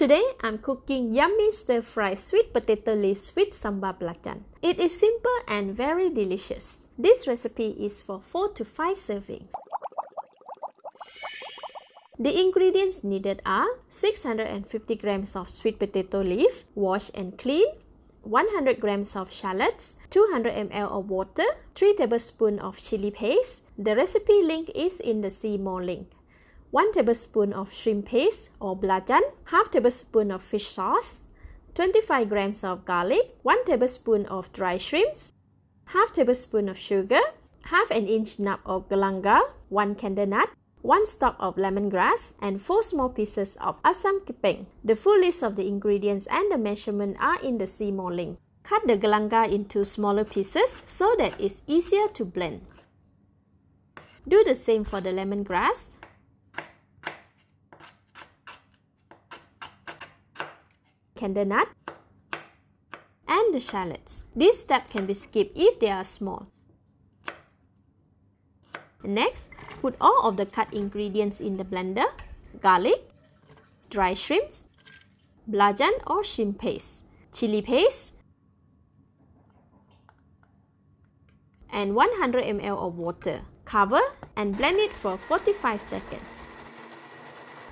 Today, I'm cooking yummy stir-fried sweet potato leaves with sambal belacan. It is simple and very delicious. This recipe is for 4 to 5 servings. The ingredients needed are 650 grams of sweet potato leaf, washed and cleaned, 100 grams of shallots, 200 ml of water, 3 tablespoons of chili paste. The recipe link is in the see more link. 1 tablespoon of shrimp paste or belacan, half tablespoon of fish sauce, 25 grams of garlic, 1 tablespoon of dry shrimps, half tablespoon of sugar, half an inch nub of galangal, 1 candle nut, 1 stalk of lemongrass, and 4 small pieces of asam kepeng. The full list of the ingredients and the measurement are in the see more link. Cut the galangal into smaller pieces so that it's easier to blend. Do the same for the lemongrass. Candle nut, and the shallots. This step can be skipped if they are small. Next, put all of the cut ingredients in the blender: garlic, dry shrimps, belacan or shrimp paste, chili paste, and 100 ml of water. Cover and blend it for 45 seconds.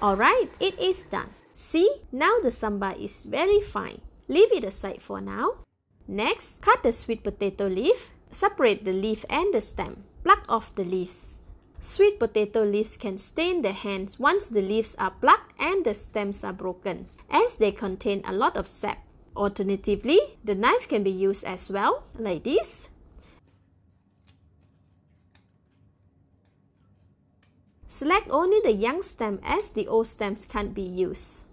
Alright, it is done. See, now the sambal is very fine. Leave it aside for now. Next, cut the sweet potato leaf. Separate the leaf and the stem. Pluck off the leaves. Sweet potato leaves can stain the hands once the leaves are plucked and the stems are broken, as they contain a lot of sap. Alternatively, the knife can be used as well, like this. Select only the young stem as the old stems can't be used.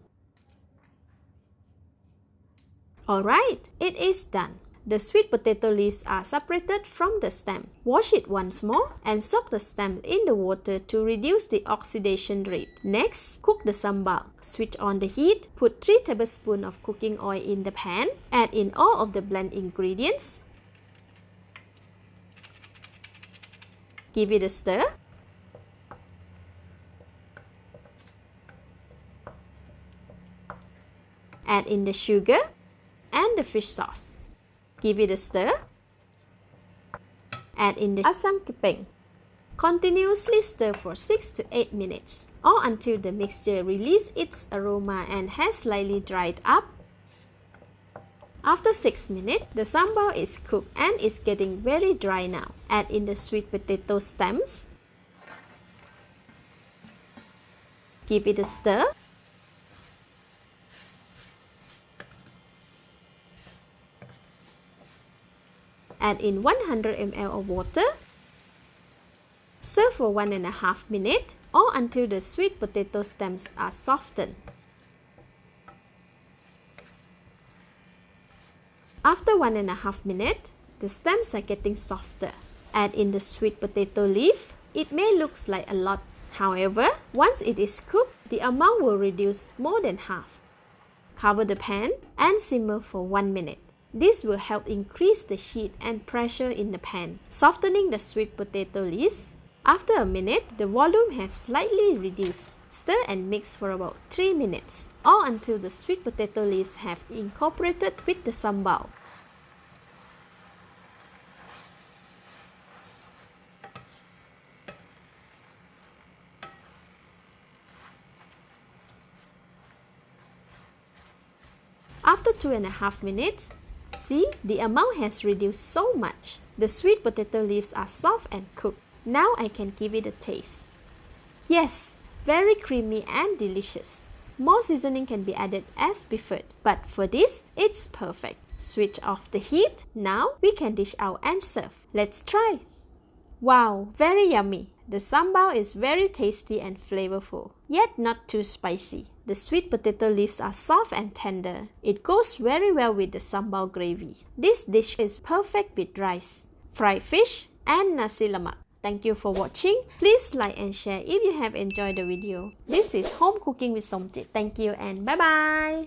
Alright, it is done. The sweet potato leaves are separated from the stem. Wash it once more and soak the stem in the water to reduce the oxidation rate. Next, cook the sambal. Switch on the heat. Put 3 tablespoons of cooking oil in the pan. Add in all of the blend ingredients. Give it a stir. Add in the sugar and the fish sauce. Give it a stir. Add in the asam kepeng. Continuously stir for 6 to 8 minutes or until the mixture releases its aroma and has slightly dried up. After 6 minutes, the sambal is cooked and is getting very dry now. Add in the sweet potato stems. Give it a stir. Add in 100 ml of water. Serve for 1.5 minutes or until the sweet potato stems are softened. After 1.5 minutes, the stems are getting softer. Add in the sweet potato leaf. It may look like a lot. However, once it is cooked, the amount will reduce more than half. Cover the pan and simmer for 1 minute. This will help increase the heat and pressure in the pan, softening the sweet potato leaves. After a minute, the volume has slightly reduced. Stir and mix for about 3 minutes, or until the sweet potato leaves have incorporated with the sambal. After 2.5 minutes, see, the amount has reduced so much. The sweet potato leaves are soft and cooked. Now I can give it a taste. Yes, very creamy and delicious. More seasoning can be added as preferred, but for this, it's perfect. Switch off the heat. Now we can dish out and serve. Let's try. Wow, very yummy. The sambal is very tasty and flavorful, yet not too spicy. The sweet potato leaves are soft and tender. It goes very well with the sambal gravy. This dish is perfect with rice, fried fish, and nasi lemak. Thank you for watching. Please like and share if you have enjoyed the video. This is Home Cooking with Somjit. Thank you and bye-bye.